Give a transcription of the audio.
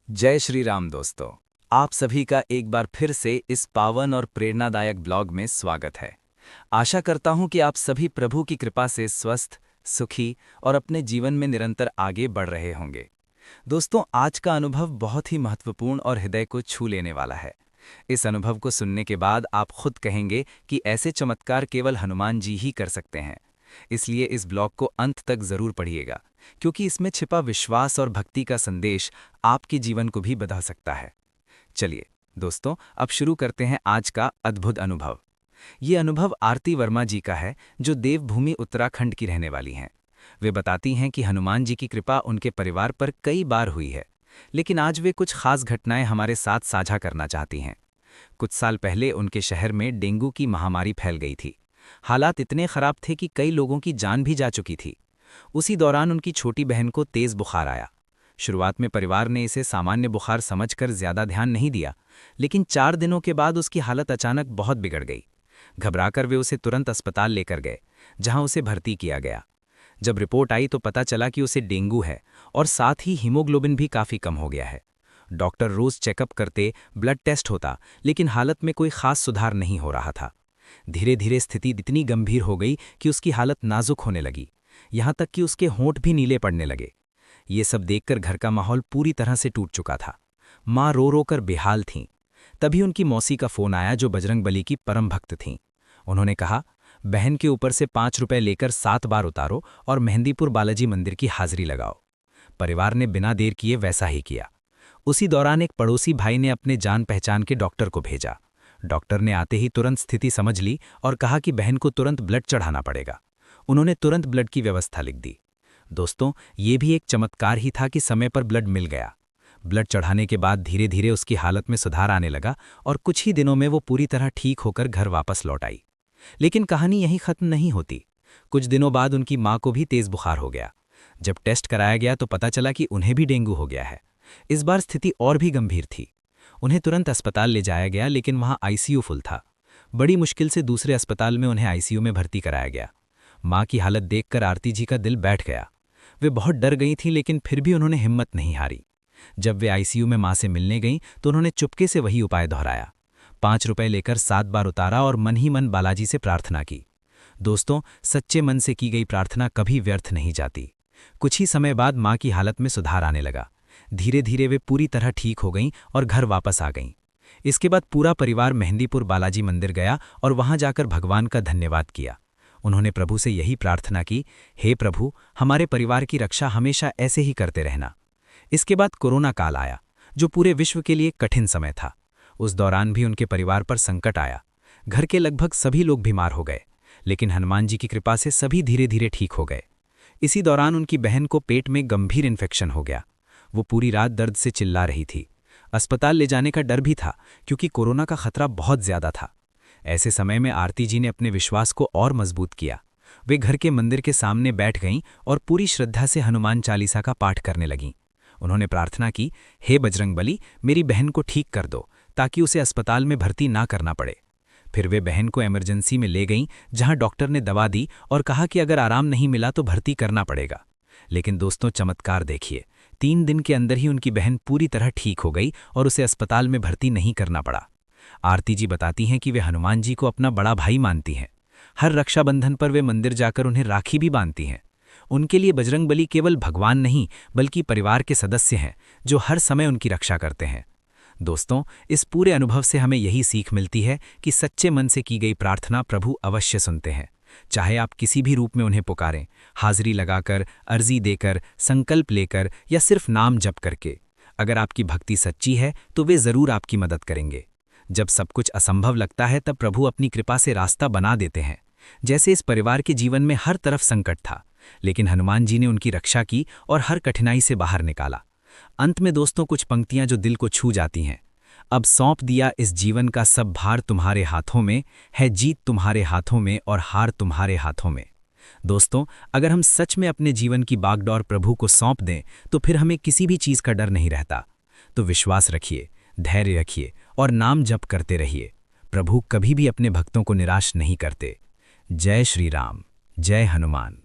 जय श्री राम दोस्तों। आप सभी का एक बार फिर से इस पावन और प्रेरणादायक ब्लॉग में स्वागत है। आशा करता हूं कि आप सभी प्रभु की कृपा से स्वस्थ, सुखी और अपने जीवन में निरंतर आगे बढ़ रहे होंगे। दोस्तों, आज का अनुभव बहुत ही महत्वपूर्ण और हृदय को छू लेने वाला है। इस अनुभव को सुनने के बाद आप खुद कहेंगे कि ऐसे चमत्कार केवल हनुमान जी ही कर सकते हैं। इसलिए इस ब्लॉग को अंत तक जरूर पढ़िएगा, क्योंकि इसमें छिपा विश्वास और भक्ति का संदेश आपके जीवन को भी बदल सकता है। चलिए दोस्तों, अब शुरू करते हैं आज का अद्भुत अनुभव। ये अनुभव आरती वर्मा जी का है, जो देवभूमि उत्तराखंड की रहने वाली हैं। वे बताती हैं कि हनुमान जी की कृपा उनके परिवार पर कई बार हुई है, लेकिन आज वे कुछ खास घटनाएं हमारे साथ साझा करना चाहती हैं। कुछ साल पहले उनके शहर में डेंगू की महामारी फैल गई थी। हालात इतने खराब थे कि कई लोगों की जान भी जा चुकी थी। उसी दौरान उनकी छोटी बहन को तेज बुखार आया। शुरुआत में परिवार ने इसे सामान्य बुखार समझकर ज्यादा ध्यान नहीं दिया, लेकिन 4 दिनों के बाद उसकी हालत अचानक बहुत बिगड़ गई। घबराकर वे उसे तुरंत अस्पताल लेकर गए, जहां उसे भर्ती किया गया। जब रिपोर्ट आई तो पता चला कि उसे डेंगू है और साथ ही हीमोग्लोबिन भी काफी कम हो गया है। डॉक्टर रोज चेकअप करते, ब्लड टेस्ट होता, लेकिन हालत में कोई खास सुधार नहीं हो रहा था। धीरे धीरे स्थिति इतनी गंभीर हो गई कि उसकी हालत नाजुक होने लगी, यहां तक कि उसके होंठ भी नीले पड़ने लगे। ये सब देखकर घर का माहौल पूरी तरह से टूट चुका था। माँ रो रो कर बेहाल थीं। तभी उनकी मौसी का फोन आया, जो बजरंगबली की परम भक्त थीं। उन्होंने कहा, बहन के ऊपर से 5 रुपए लेकर 7 बार उतारो और मेहंदीपुर बालाजी मंदिर की हाजिरी लगाओ। परिवार ने बिना देर किए वैसा ही किया। उसी दौरान एक पड़ोसी भाई ने अपने जान पहचान के डॉक्टर को भेजा। डॉक्टर ने आते ही तुरंत स्थिति समझ ली और कहा कि बहन को तुरंत ब्लड चढ़ाना पड़ेगा। उन्होंने तुरंत ब्लड की व्यवस्था लिख दी। दोस्तों, ये भी एक चमत्कार ही था कि समय पर ब्लड मिल गया। ब्लड चढ़ाने के बाद धीरे धीरे उसकी हालत में सुधार आने लगा और कुछ ही दिनों में वो पूरी तरह ठीक होकर घर वापस लौट आई। लेकिन कहानी यहीं खत्म नहीं होती। कुछ दिनों बाद उनकी मां को भी तेज बुखार हो गया। जब टेस्ट कराया गया तो पता चला कि उन्हें भी डेंगू हो गया है। इस बार स्थिति और भी गंभीर थी। उन्हें तुरंत अस्पताल ले जाया गया, लेकिन वहां आईसीयू फुल था। बड़ी मुश्किल से दूसरे अस्पताल में उन्हें आईसीयू में भर्ती कराया गया। मां की हालत देखकर आरती जी का दिल बैठ गया। वे बहुत डर गई थीं, लेकिन फिर भी उन्होंने हिम्मत नहीं हारी। जब वे आईसीयू में मां से मिलने गईं तो उन्होंने चुपके से वही उपाय दोहराया। 5 रुपए लेकर 7 बार उतारा और मन ही मन बालाजी से प्रार्थना की। दोस्तों, सच्चे मन से की गई प्रार्थना कभी व्यर्थ नहीं जाती। कुछ ही समय बाद मां की हालत में सुधार आने लगा। धीरे धीरे वे पूरी तरह ठीक हो गईं और घर वापस आ गईं। इसके बाद पूरा परिवार मेहंदीपुर बालाजी मंदिर गया और वहां जाकर भगवान का धन्यवाद किया। उन्होंने प्रभु से यही प्रार्थना की, हे प्रभु, हमारे परिवार की रक्षा हमेशा ऐसे ही करते रहना। इसके बाद कोरोना काल आया, जो पूरे विश्व के लिए कठिन समय था। उस दौरान भी उनके परिवार पर संकट आया। घर के लगभग सभी लोग बीमार हो गए, लेकिन हनुमान जी की कृपा से सभी धीरे धीरे ठीक हो गए। इसी दौरान उनकी बहन को पेट में गंभीर इन्फेक्शन हो गया। वो पूरी रात दर्द से चिल्ला रही थी। अस्पताल ले जाने का डर भी था, क्योंकि कोरोना का खतरा बहुत ज्यादा था। ऐसे समय में आरती जी ने अपने विश्वास को और मजबूत किया। वे घर के मंदिर के सामने बैठ गईं और पूरी श्रद्धा से हनुमान चालीसा का पाठ करने लगीं। उन्होंने प्रार्थना की, हे बजरंगबली, मेरी बहन को ठीक कर दो, ताकि उसे अस्पताल में भर्ती ना करना पड़े। फिर वे बहन को इमरजेंसी में ले गईं, जहां डॉक्टर ने दवा दी और कहा कि अगर आराम नहीं मिला तो भर्ती करना पड़ेगा। लेकिन दोस्तों, चमत्कार देखिए, 3 दिन के अंदर ही उनकी बहन पूरी तरह ठीक हो गई और उसे अस्पताल में भर्ती नहीं करना पड़ा। आरती जी बताती हैं कि वे हनुमान जी को अपना बड़ा भाई मानती हैं। हर रक्षाबंधन पर वे मंदिर जाकर उन्हें राखी भी बांधती हैं। उनके लिए बजरंगबली केवल भगवान नहीं, बल्कि परिवार के सदस्य हैं, जो हर समय उनकी रक्षा करते हैं। दोस्तों, इस पूरे अनुभव से हमें यही सीख मिलती है कि सच्चे मन से की गई प्रार्थना प्रभु अवश्य सुनते हैं। चाहे आप किसी भी रूप में उन्हें पुकारें, हाजिरी लगाकर, अर्जी देकर, संकल्प लेकर या सिर्फ नाम जप करके। अगर आपकी भक्ति सच्ची है तो वे जरूर आपकी मदद करेंगे। जब सब कुछ असंभव लगता है, तब प्रभु अपनी कृपा से रास्ता बना देते हैं। जैसे इस परिवार के जीवन में हर तरफ संकट था, लेकिन हनुमान जी ने उनकी रक्षा की और हर कठिनाई से बाहर निकाला। अंत में दोस्तों, कुछ पंक्तियां जो दिल को छू जाती हैं। अब सौंप दिया इस जीवन का सब भार तुम्हारे हाथों में, है जीत तुम्हारे हाथों में और हार तुम्हारे हाथों में। दोस्तों, अगर हम सच में अपने जीवन की बागडोर प्रभु को सौंप दें, तो फिर हमें किसी भी चीज का डर नहीं रहता। तो विश्वास रखिए, धैर्य रखिए और नाम जप करते रहिए। प्रभु कभी भी अपने भक्तों को निराश नहीं करते। जय श्री राम, जय हनुमान।